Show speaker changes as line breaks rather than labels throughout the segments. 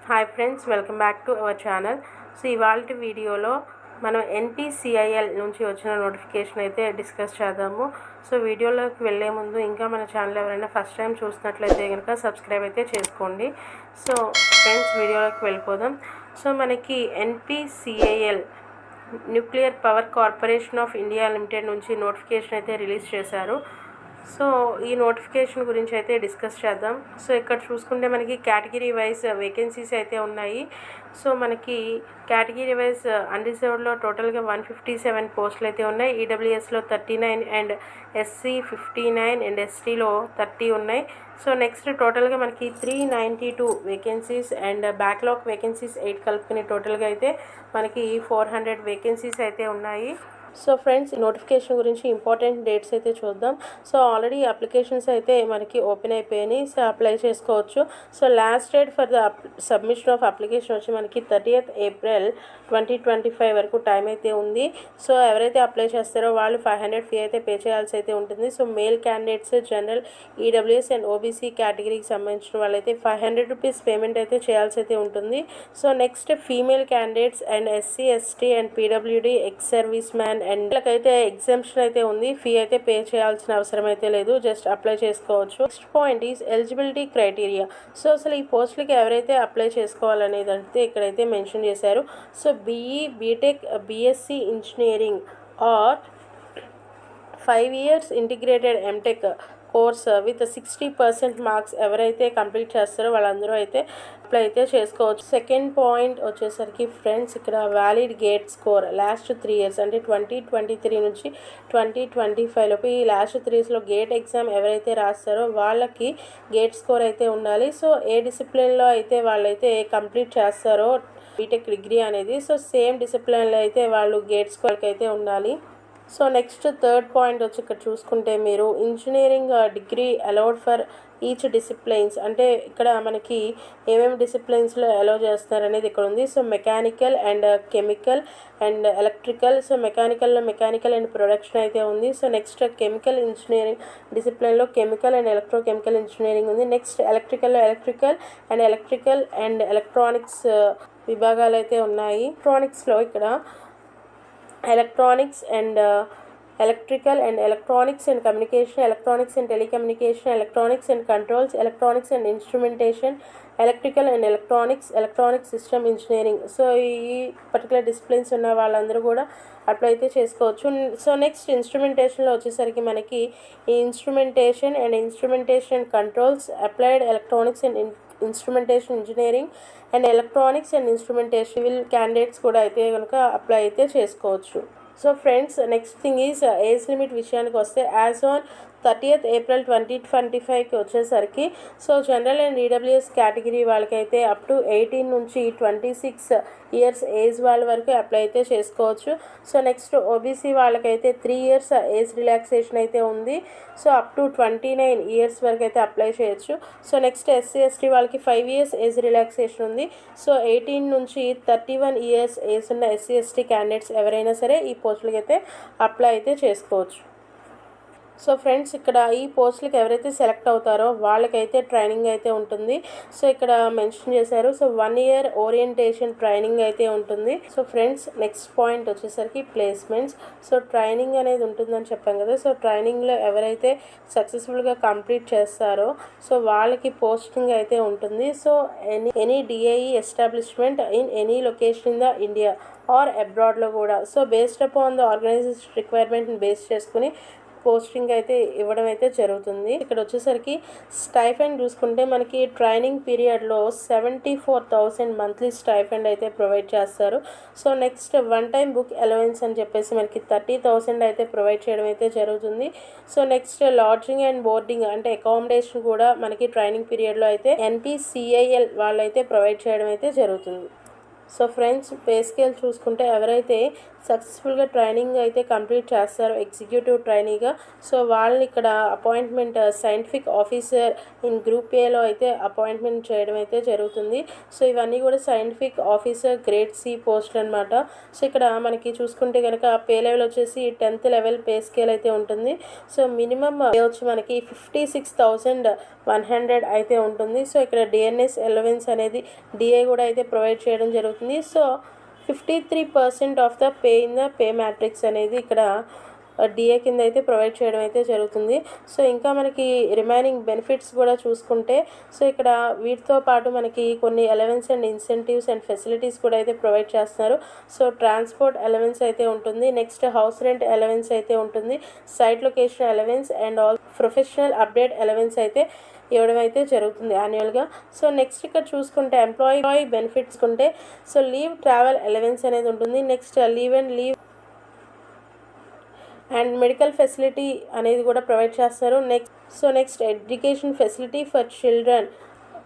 Hi friends, welcome back to our channel. So ఇవాళ వీడియోలో మనం NPCIL నుంచి వచ్చిన నోటిఫికేషన్ అయితే డిస్కస్ చేద్దాము. సో వీడియోలోకి వెళ్ళే ముందు ఇంకా మన ఛానల్ ఎవరైనా ఫస్ట్ టైం చూసినట్లయితే కనుక సబ్స్క్రైబ్ అయితే చేసుకోండి. సో ఫ్రెండ్స్, వీడియోలోకి వెళ్ళిపోదాం. సో మనకి NPCIL nuclear power corporation of India limited నుంచి నోటిఫికేషన్ అయితే రిలీజ్ చేశారు. సో ఈ నోటిఫికేషన్ గురించి అయితే డిస్కస్ చేద్దాం. సో ఇక్కడ చూసుకుంటే మనకి కేటగిరీ వైజ్ వేకెన్సీస్ అయితే ఉన్నాయి. సో మనకి కేటగిరీ వైజ్ అన్రిజర్వ్డ్లో టోటల్గా 157 పోస్టులు అయితే ఉన్నాయి. ఈడబ్ల్యూఎస్లో 39 అండ్ SC 59 అండ్ STలో 30 ఉన్నాయి. సో నెక్స్ట్ టోటల్గా మనకి 392 వేకెన్సీస్ అండ్ బ్యాక్లాగ్ వేకెన్సీస్ 8 కలుపుకుని టోటల్గా అయితే మనకి 400 వేకెన్సీస్ అయితే ఉన్నాయి. సో ఫ్రెండ్స్, ఈ నోటిఫికేషన్ గురించి ఇంపార్టెంట్ డేట్స్ అయితే చూద్దాం. సో ఆల్రెడీ అప్లికేషన్స్ అయితే మనకి ఓపెన్ అయిపోయినాయి. సో అప్లై చేసుకోవచ్చు. So last date for the submission of application వచ్చి మనకి 30th ఏప్రిల్ 2025 వరకు టైం అయితే ఉంది. సో ఎవరైతే అప్లై చేస్తారో వాళ్ళు 500 ఫీ అయితే పే చేయాల్సి అయితే ఉంటుంది. So male candidates general, EWS and OBC కేటగిరీకి సంబంధించిన వాళ్ళైతే 500 రూపీస్ పేమెంట్ అయితే చేయాల్సి అయితే ఉంటుంది. So next female candidates and SC, ST and PWD, ex service man and వీళ్ళకైతే ఎగ్జామ్షన్ అయితే ఉంది. ఫీ అయితే పే చేయాల్సిన అవసరం అయితే లేదు, జస్ట్ అప్లై చేసుకోవచ్చు. Next point is eligibility criteria. So అసలు ఈ పోస్టులకి ఎవరైతే అప్లై చేసుకోవాలనేది అంటే ఇక్కడైతే మెన్షన్ చేశారు. So BE, BTech, BSc engineering or 5 years integrated MTech course with 60% marks ఎవరైతే కంప్లీట్ చేస్తారో వాళ్ళందరూ అయితే అప్లై అయితే చేసుకోవచ్చు. సెకండ్ పాయింట్ వచ్చేసరికి ఫ్రెండ్స్, ఇక్కడ valid gate score last 3 years అంటే 2023 నుంచి 2025 లోపు ఈ లాస్ట్ 3 yearsలో గేట్ ఎగ్జామ్ ఎవరైతే రాస్తారో వాళ్ళకి గేట్ స్కోర్ అయితే ఉండాలి. సో ఏ డిసిప్లిన్లో అయితే వాళ్ళైతే కంప్లీట్ చేస్తారో బీటెక్ డిగ్రీ అనేది, సో సేమ్ డిసిప్లిన్లో అయితే వాళ్ళు గేట్ స్కోర్కి అయితే ఉండాలి. సో నెక్స్ట్ థర్డ్ పాయింట్ వచ్చి ఇక్కడ చూసుకుంటే మీరు engineering degree allowed for each disciplines అంటే ఇక్కడ మనకి ఏమేమి డిసిప్లైన్స్లో అలౌ చేస్తారు అనేది ఇక్కడ ఉంది. So mechanical and chemical and electrical. So mechanical and production అయితే ఉంది. సో నెక్స్ట్ కెమికల్ ఇంజనీరింగ్ డిసిప్లైన్లో కెమికల్ అండ్ ఎలక్ట్రోకెమికల్ ఇంజనీరింగ్ ఉంది. నెక్స్ట్ ఎలక్ట్రికల్ అండ్ ఎలక్ట్రానిక్స్ విభాగాలు అయితే ఉన్నాయి. ఎలక్ట్రానిక్స్లో ఇక్కడ electronics and electrical and electronics and communication, electronics and telecommunication, electronics and controls, electronics and instrumentation, electrical and electronic system engineering. So ఈ particular disciplines ఉన్న వాళ్ళందరూ కూడా అప్లై అయితే చేసుకోవచ్చు. సో నెక్స్ట్ ఇన్స్ట్రుమెంటేషన్లో వచ్చేసరికి మనకి ఈ instrumentation controls, applied electronics and instrumentation engineering and electronics and instrumentation వీల్ క్యాండిడేట్స్ కూడా అయితే కనుక అప్లై అయితే చేసుకోవచ్చు. So friends, next thing is age limit విషయానికి వస్తే యాజ్ ఆన్ 30th ఏప్రిల్ 2025కి వచ్చేసరికి so general and EWS category వాళ్ళకైతే అప్ టు 18 నుంచి 26 years ఏజ్ వాళ్ళ వరకు అప్లై అయితే చేసుకోవచ్చు. సో నెక్స్ట్ ఓబీసీ వాళ్ళకైతే 3 years ఏజ్ రిలాక్సేషన్ అయితే ఉంది. సో అప్ టు 29 years వరకు అయితే అప్లై చేయొచ్చు. సో నెక్స్ట్ SC, ST వాళ్ళకి 5 years ఏజ్ రిలాక్సేషన్ ఉంది. సో 18 నుంచి 31 years ఏజ్ ఉన్న SC, ST క్యాండిడేట్స్ ఎవరైనా సరే ఈ పోస్టులకి అయితే అప్లై అయితే చేసుకోవచ్చు. సో ఫ్రెండ్స్, ఇక్కడ ఈ పోస్టులకి ఎవరైతే సెలెక్ట్ అవుతారో వాళ్ళకైతే ట్రైనింగ్ అయితే ఉంటుంది. సో ఇక్కడ మెన్షన్ చేశారు. సో 1 year ఓరియంటేషన్ ట్రైనింగ్ అయితే ఉంటుంది. సో ఫ్రెండ్స్, నెక్స్ట్ పాయింట్ వచ్చేసరికి ప్లేస్మెంట్స్. సో ట్రైనింగ్ అనేది ఉంటుందని చెప్పాం కదా. సో ట్రైనింగ్లో ఎవరైతే సక్సెస్ఫుల్గా కంప్లీట్ చేస్తారో సో వాళ్ళకి పోస్టింగ్ అయితే ఉంటుంది. So any DIE establishment in any location in the India or అబ్రాడ్లో కూడా so based upon the organisation రిక్వైర్మెంట్ని బేస్ చేసుకుని పోస్టింగ్ అయితే ఇవ్వడం అయితే జరుగుతుంది. ఇక్కడ వచ్చేసరికి స్టైఫండ్ చూసుకుంటే మనకి ట్రైనింగ్ పీరియడ్లో 74,000 మంత్లీ స్టైఫండ్ అయితే ప్రొవైడ్ చేస్తారు. So next one time book allowance అని చెప్పేసి మనకి 30,000 అయితే ప్రొవైడ్ చేయడం అయితే జరుగుతుంది. So next lodging and boarding అంటే అకామిడేషన్ కూడా మనకి ట్రైనింగ్ పీరియడ్లో అయితే NPCIL వాళ్ళైతే ప్రొవైడ్ చేయడం అయితే జరుగుతుంది. సో ఫ్రెండ్స్, పే స్కేల్ చూసుకుంటే ఎవరైతే సక్సెస్ఫుల్గా ట్రైనింగ్ అయితే కంప్లీట్ చేస్తారు ఎగ్జిక్యూటివ్ ట్రైనీగా. సో వాళ్ళని ఇక్కడ appointment scientific officer in group ఏలో అయితే అపాయింట్మెంట్ చేయడం అయితే జరుగుతుంది. సో ఇవన్నీ కూడా సైంటిఫిక్ ఆఫీసర్ గ్రేడ్ సి పోస్టులు అనమాట. సో ఇక్కడ మనకి చూసుకుంటే కనుక పే లెవెల్ వచ్చేసి 10th లెవెల్ పే స్కేల్ అయితే ఉంటుంది. సో మినిమం పే వచ్చి మనకి 56,100 అయితే ఉంటుంది. సో ఇక్కడ డిఎన్ఎస్ ఎలవెన్స్ అనేది డిఏ కూడా అయితే ప్రొవైడ్ చేయడం జరుగుతుంది. So 53% of the pay in the pay matrix అనేది ఇక్కడ డిఏ కింద అయితే ప్రొవైడ్ చేయడం అయితే జరుగుతుంది. సో ఇంకా మనకి రిమైనింగ్ బెనిఫిట్స్ కూడా చూసుకుంటే సో ఇక్కడ వీటితో పాటు మనకి కొన్ని allowance and incentives and facilities కూడా అయితే ప్రొవైడ్ చేస్తున్నారు. సో ట్రాన్స్పోర్ట్ అలవెన్స్ అయితే ఉంటుంది, నెక్స్ట్ హౌస్ రెంట్ అలవెన్స్ అయితే ఉంటుంది, site location allowance and all professional update allowance అయితే ఇవ్వడం అయితే జరుగుతుంది యాన్యువల్గా. సో నెక్స్ట్ ఇక్కడ చూసుకుంటే ఎంప్లాయీ బెనిఫిట్స్ ఉంటే సో లీవ్ ట్రావెల్ అలవెన్స్ అనేది ఉంటుంది, next leave and medical facility అనేది కూడా ప్రొవైడ్ చేస్తారు. Next education facility for children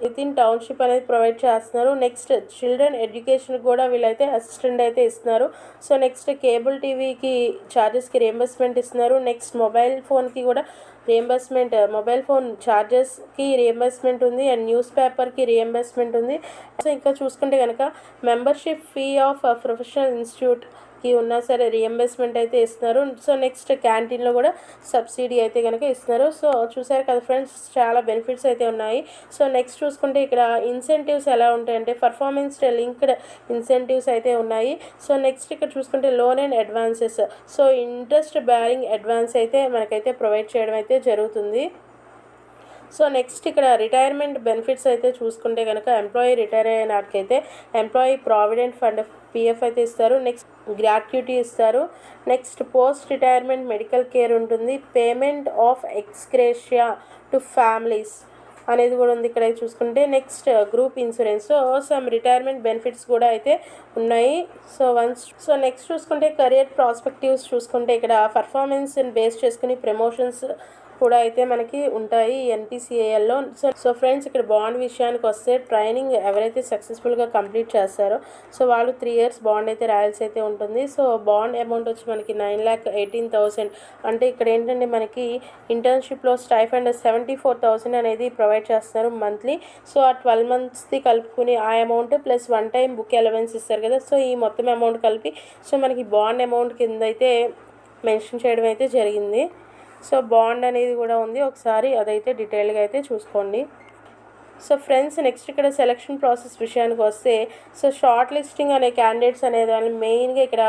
with in township అనేది ప్రొవైడ్ చేస్తున్నారు. నెక్స్ట్ చిల్డ్రన్ ఎడ్యుకేషన్ కూడా వీళ్ళైతే అసిస్టెంట్ అయితే ఇస్తున్నారు. సో నెక్స్ట్ కేబుల్ టీవీకి ఛార్జెస్కి రియంబర్స్మెంట్ ఇస్తున్నారు. నెక్స్ట్ మొబైల్ ఫోన్కి కూడా రియంబర్స్మెంట్, మొబైల్ ఫోన్ ఛార్జెస్కి రియంబర్స్మెంట్ ఉంది అండ్ న్యూస్ పేపర్కి రియంబర్స్మెంట్ ఉంది. సో ఇంకా చూసుకుంటే కనుక మెంబర్షిప్ ఫీ ఆఫ్ ప్రొఫెషనల్ ఇన్స్టిట్యూట్కి ఉన్నా సరే రియంబర్స్మెంట్ అయితే ఇస్తున్నారు. సో నెక్స్ట్ క్యాంటీన్లో కూడా సబ్సిడీ అయితే కనుక ఇస్తున్నారు. సో చూసారు కదా ఫ్రెండ్స్, చాలా బెనిఫిట్స్ అయితే ఉన్నాయి. సో నెక్స్ట్ చూసుకుంటే ఇక్కడ ఇన్సెంటివ్స్ ఎలా ఉంటాయంటే పర్ఫార్మెన్స్ లింక్డ్ ఇన్సెంటివ్స్ అయితే ఉన్నాయి. సో నెక్స్ట్ ఇక్కడ చూసుకుంటే loan and advances, so interest bearing advance అయితే మనకైతే ప్రొవైడ్ చేయడం అయితే జరుగుతుంది. సో నెక్స్ట్ ఇక్కడ రిటైర్మెంట్ బెనిఫిట్స్ అయితే చూసుకుంటే కనుక ఎంప్లాయీ రిటైర్ అయిన నాటికైతే ఎంప్లాయీ ప్రావిడెంట్ ఫండ్ పిఎఫ్ అయితే ఇస్తారు, నెక్స్ట్ గ్రాట్యుటీ ఇస్తారు, next post retirement medical care ఉంటుంది, payment of ex gratia to families అనేది కూడా ఉంది ఇక్కడ చూసుకుంటే. Next group insurance, so some retirement benefits కూడా అయితే ఉన్నాయి. సో నెక్స్ట్ చూసుకుంటే కెరియర్ ప్రాస్పెక్టివ్స్ చూసుకుంటే ఇక్కడ పర్ఫార్మెన్స్ని బేస్ చేసుకుని ప్రమోషన్స్ కూడా అయితే మనకి ఉంటాయి ఎన్పిసిఐఎల్లో. సో ఫ్రెండ్స్ ఇక్కడ బాండ్ విషయానికి వస్తే ట్రైనింగ్ ఎవరైతే సక్సెస్ఫుల్గా కంప్లీట్ చేస్తారో సో వాళ్ళు 3 years బాండ్ అయితే రాయాల్సి అయితే ఉంటుంది. సో బాండ్ అమౌంట్ వచ్చి మనకి 9,18,000, అంటే ఇక్కడ ఏంటంటే మనకి ఇంటర్న్షిప్లో స్టైఫండ్ 74,000 అనేది ప్రొవైడ్ చేస్తున్నారు మంత్లీ. సో ఆ 12 monthsది కలుపుకుని ఆ amount plus 1 time book allowance ఇస్తారు కదా, సో ఈ మొత్తం అమౌంట్ కలిపి సో మనకి బాండ్ అమౌంట్ కింద అయితే మెన్షన్ చేయడం అయితే జరిగింది. సో బాండ్ అనేది కూడా ఉంది, ఒకసారి అదైతే డీటెయిల్గా అయితే చూసుకోండి. సో ఫ్రెండ్స్ నెక్స్ట్ ఇక్కడ సెలక్షన్ ప్రాసెస్ విషయానికి వస్తే సో షార్ట్ లిస్టింగ్ అనే క్యాండిడేట్స్ అనేదాన్ని మెయిన్గా ఇక్కడ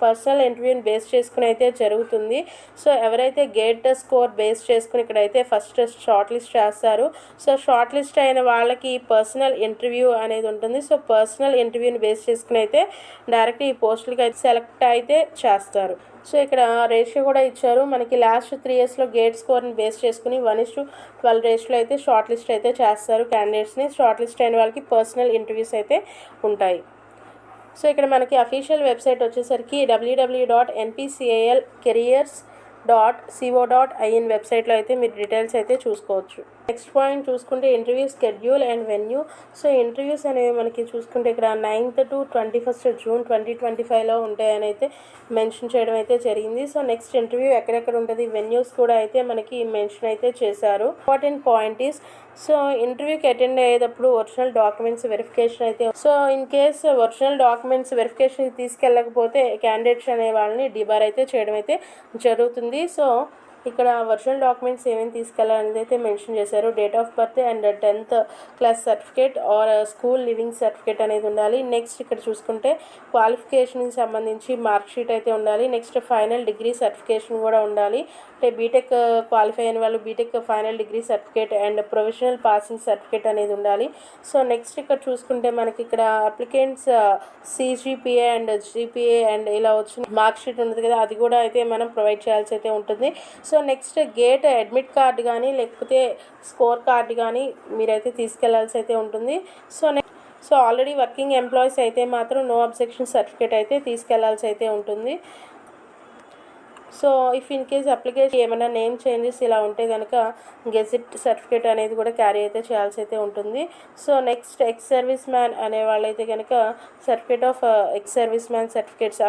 పర్సనల్ ఇంటర్వ్యూని బేస్ చేసుకుని అయితే జరుగుతుంది. సో ఎవరైతే గేట్ స్కోర్ బేస్ చేసుకుని ఇక్కడైతే ఫస్ట్ షార్ట్ లిస్ట్ చేస్తారు. సో షార్ట్ లిస్ట్ అయిన వాళ్ళకి పర్సనల్ ఇంటర్వ్యూ అనేది ఉంటుంది. సో పర్సనల్ ఇంటర్వ్యూని బేస్ చేసుకుని అయితే డైరెక్ట్ ఈ పోస్టులకి అయితే సెలెక్ట్ అయితే చేస్తారు. సో ఇక్కడ రేషియో కూడా ఇచ్చారు మనకి, లాస్ట్ 3 yearsలో గేట్ స్కోర్ని బేస్ చేసుకుని 1:12 రేషియోలో అయితే షార్ట్ లిస్ట్ అయితే చేస్తారు క్యాండిడేట్స్ని. షార్ట్ లిస్ట్ అయిన వాళ్ళకి పర్సనల్ ఇంటర్వ్యూస్ అయితే ఉంటాయి. సో ఇక్కడ మనకి అఫీషియల్ వెబ్సైట్ వచ్చేసరికి www.npcal.careers.co.in వెబ్సైట్లో అయితే మీరు డీటెయిల్స్ అయితే చూసుకోవచ్చు. నెక్స్ట్ పాయింట్ చూసుకుంటే interview schedule and venue. So interviews అనేవి మనకి చూసుకుంటే ఇక్కడ 9th to 21st June 2025లో ఉంటాయని అయితే మెన్షన్ చేయడం అయితే జరిగింది. సో నెక్స్ట్ ఇంటర్వ్యూ ఎక్కడెక్కడ ఉంటుంది, వెన్యూస్ కూడా అయితే మనకి మెన్షన్ అయితే చేశారు. ఇంపార్టెంట్ పాయింట్ ఈస్ సో ఇంటర్వ్యూకి అటెండ్ అయ్యేటప్పుడు ఒరిజినల్ డాక్యుమెంట్స్ వెరిఫికేషన్ అయితే, so in case original documents వెరిఫికేషన్కి తీసుకెళ్ళకపోతే క్యాండిడేట్స్ అనే వాళ్ళని డిబార్ అయితే చేయడం అయితే జరుగుతుంది. సో ఇక్కడ ఒరిజినల్ డాక్యుమెంట్స్ ఏమేమి తీసుకెళ్ళాలనేది అయితే మెన్షన్ చేశారు. Date of birth and 10th class certificate or school living certificate అనేది ఉండాలి. నెక్స్ట్ ఇక్కడ చూసుకుంటే క్వాలిఫికేషన్కి సంబంధించి మార్క్ షీట్ అయితే ఉండాలి. నెక్స్ట్ ఫైనల్ డిగ్రీ సర్టిఫికేషన్ కూడా ఉండాలి, అంటే బీటెక్ క్వాలిఫై అయిన వాళ్ళు BTech final degree certificate and professional passing certificate అనేది ఉండాలి. సో నెక్స్ట్ ఇక్కడ చూసుకుంటే మనకి ఇక్కడ applicants CGPA and GPA and ఇలా వచ్చిన మార్క్ షీట్ ఉంటుంది కదా, అది కూడా అయితే మనం ప్రొవైడ్ చేయాల్సి అయితే ఉంటుంది. So next gate admit card కానీ లేకపోతే స్కోర్ కార్డ్ కానీ మీరైతే తీసుకెళ్లాల్సి అయితే ఉంటుంది. సో ఆల్రెడీ వర్కింగ్ ఎంప్లాయీస్ అయితే మాత్రం నో అబ్జెక్షన్ సర్టిఫికేట్ అయితే తీసుకెళ్లాల్సి అయితే ఉంటుంది. So if in case application ఏమైనా నేమ్ చేంజెస్ ఇలా ఉంటే కనుక గెజిట్ సర్టిఫికేట్ అనేది కూడా క్యారీ అయితే చేయాల్సి అయితే ఉంటుంది. So next X service man అనే వాళ్ళైతే కనుక certificate of X service man certificates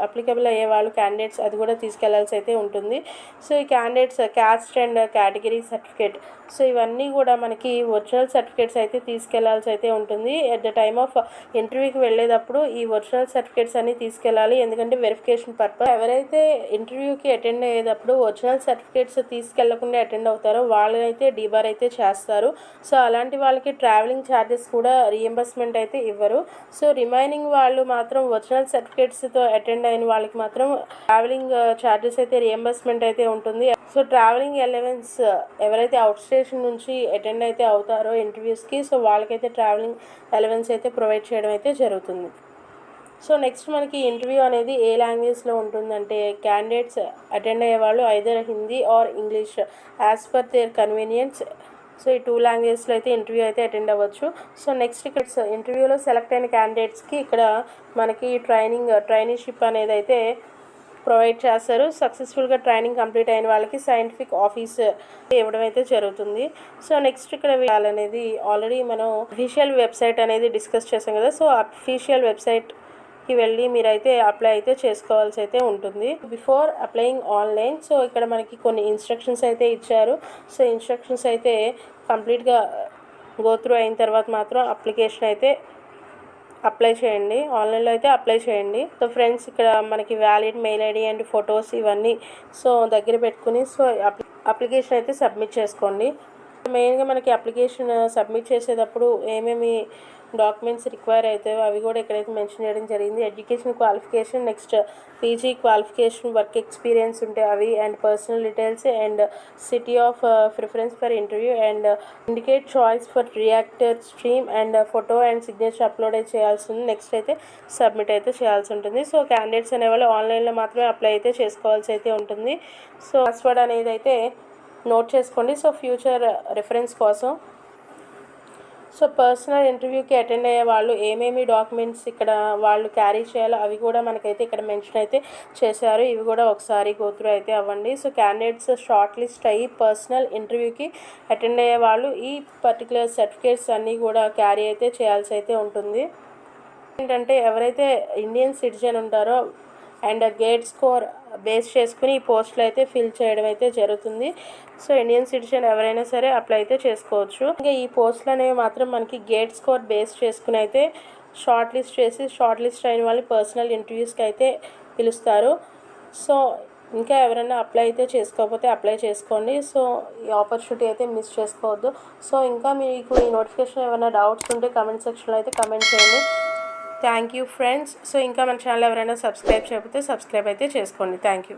applicable అయ్యే వాళ్ళు క్యాండిడేట్స్ అది కూడా తీసుకెళ్లాల్సి అయితే ఉంటుంది. సో ఈ candidates caste and category certificate, so ఇవన్నీ కూడా మనకి ఒరిజినల్ సర్టిఫికేట్స్ అయితే తీసుకెళ్లాల్సి అయితే ఉంటుంది. ఎట్ ద టైమ్ ఆఫ్ ఇంటర్వ్యూకి వెళ్ళేటప్పుడు ఈ ఒరిజినల్ సర్టిఫికేట్స్ అన్ని తీసుకెళ్ళాలి, ఎందుకంటే వెరిఫికేషన్ పర్పస్. ఎవరైతే ఇంటర్వ్యూకి అటెండ్ అయ్యేటప్పుడు ఒరిజినల్ సర్టిఫికేట్స్ తీసుకెళ్లకుండా అటెండ్ అవుతారో వాళ్ళైతే డీబార్ అయితే చేస్తారు. సో అలాంటి వాళ్ళకి ట్రావెలింగ్ ఛార్జెస్ కూడా రీఎంబర్స్మెంట్ అయితే ఇవ్వరు. సో రిమైనింగ్ వాళ్ళు మాత్రం ఒరిజినల్ సర్టిఫికేట్స్తో అటెండ్ అయిన వాళ్ళకి మాత్రం ట్రావెలింగ్ ఛార్జెస్ అయితే రీఎంబర్స్మెంట్ అయితే ఉంటుంది. సో ట్రావెలింగ్ అలవెన్స్ ఎవరైతే అవుట్ స్టేషన్ నుంచి అటెండ్ అయితే అవుతారో ఇంటర్వ్యూస్కి, సో వాళ్ళకైతే ట్రావెలింగ్ అలవెన్స్ అయితే ప్రొవైడ్ చేయడం అయితే జరుగుతుంది. సో నెక్స్ట్ మనకి ఇంటర్వ్యూ అనేది ఏ లాంగ్వేజ్లో ఉంటుందంటే క్యాండిడేట్స్ అటెండ్ అయ్యే వాళ్ళు either Hindi or English as per their convenience. So ఈ 2 లాంగ్వేజ్లో అయితే ఇంటర్వ్యూ అయితే అటెండ్ అవ్వచ్చు. సో నెక్స్ట్ ఇక్కడ ఇంటర్వ్యూలో సెలెక్ట్ అయిన క్యాండిడేట్స్కి ఇక్కడ మనకి ట్రైనింగ్షిప్ అనేది అయితే ప్రొవైడ్ చేస్తారు. సక్సెస్ఫుల్గా ట్రైనింగ్ కంప్లీట్ అయిన వాళ్ళకి సైంటిఫిక్ ఆఫీస్ ఇవ్వడం అయితే జరుగుతుంది. సో నెక్స్ట్ ఇక్కడ అనేది ఆల్రెడీ మనం అఫీషియల్ వెబ్సైట్ అనేది డిస్కస్ చేసాం కదా. సో అఫీషియల్ వెబ్సైట్కి వెళ్ళి మీరైతే అప్లై అయితే చేసుకోవాల్సి అయితే ఉంటుంది. బిఫోర్ అప్లయింగ్ ఆన్లైన్, సో ఇక్కడ మనకి కొన్ని ఇన్స్ట్రక్షన్స్ అయితే ఇచ్చారు. సో ఇన్స్ట్రక్షన్స్ అయితే కంప్లీట్గా గో త్రూ అయిన తర్వాత మాత్రం అప్లికేషన్ అయితే అప్లై చేయండి, ఆన్లైన్లో అయితే అప్లై చేయండి. సో ఫ్రెండ్స్ ఇక్కడ మనకి valid mail ID and photos ఇవన్నీ సో దగ్గర పెట్టుకుని సో అప్లికేషన్ అయితే సబ్మిట్ చేసుకోండి. మెయిన్గా మనకి అప్లికేషన్ సబ్మిట్ చేసేటప్పుడు ఏమేమి డాక్యుమెంట్స్ రిక్వైర్ అవుతాయో అవి కూడా ఇక్కడైతే మెన్షన్ చేయడం జరిగింది. Education qualification, next PG qualification, work experience ఉంటే అవి, and personal details, and city of preference for interview, and indicate choice for reactor stream, and photo and signature upload అయితే చేయాల్సి ఉంది. నెక్స్ట్ అయితే సబ్మిట్ అయితే చేయాల్సి ఉంటుంది. సో క్యాండిడేట్స్ అనేవాళ్ళు ఆన్లైన్లో మాత్రమే అప్లై అయితే చేసుకోవాల్సి అయితే ఉంటుంది. సో పాస్వర్డ్ అనేది అయితే నోట్ చేసుకోండి, సో ఫ్యూచర్ రిఫరెన్స్ కోసం. సో పర్సనల్ ఇంటర్వ్యూకి అటెండ్ అయ్యే వాళ్ళు ఏమేమి డాక్యుమెంట్స్ ఇక్కడ వాళ్ళు క్యారీ చేయాలో అవి కూడా మనకైతే ఇక్కడ మెన్షన్ అయితే చేశారు. ఇవి కూడా ఒకసారి గోత్రూ అయితే అవ్వండి. సో క్యాండిడేట్స్ షార్ట్ లిస్ట్ అయ్యి పర్సనల్ ఇంటర్వ్యూకి అటెండ్ అయ్యే వాళ్ళు ఈ పర్టికులర్ సర్టిఫికేట్స్ అన్నీ కూడా క్యారీ అయితే చేయాల్సి అయితే ఉంటుంది. ఏంటంటే ఎవరైతే ఇండియన్ సిటిజన్ ఉంటారో అండ్ గేట్ స్కోర్ బేస్ చేసుకుని ఈ పోస్టులు అయితే ఫిల్ చేయడం అయితే జరుగుతుంది. సో ఇండియన్ సిటిజన్ ఎవరైనా సరే అప్లై అయితే చేసుకోవచ్చు. ఇంకా ఈ పోస్టులు అనేవి మాత్రం మనకి గేట్ స్కోర్ బేస్ చేసుకుని అయితే షార్ట్ లిస్ట్ అయిన వాళ్ళు పర్సనల్ ఇంటర్వ్యూస్కి అయితే పిలుస్తారు. సో ఇంకా ఎవరైనా అప్లై అయితే చేసుకోకపోతే అప్లై చేసుకోండి. సో ఈ ఆపర్చునిటీ అయితే మిస్ చేసుకోవద్దు. సో ఇంకా మీకు ఈ నోటిఫికేషన్ ఏమైనా డౌట్స్ ఉంటే కమెంట్ సెక్షన్లో అయితే కమెంట్ చేయండి. Thank you friends. సో ఇంకా మన ఛానల్ ఎవరైనా సబ్స్క్రైబ్ చేయకపోతే సబ్స్క్రైబ్ అయితే చేసుకోండి. Thank you.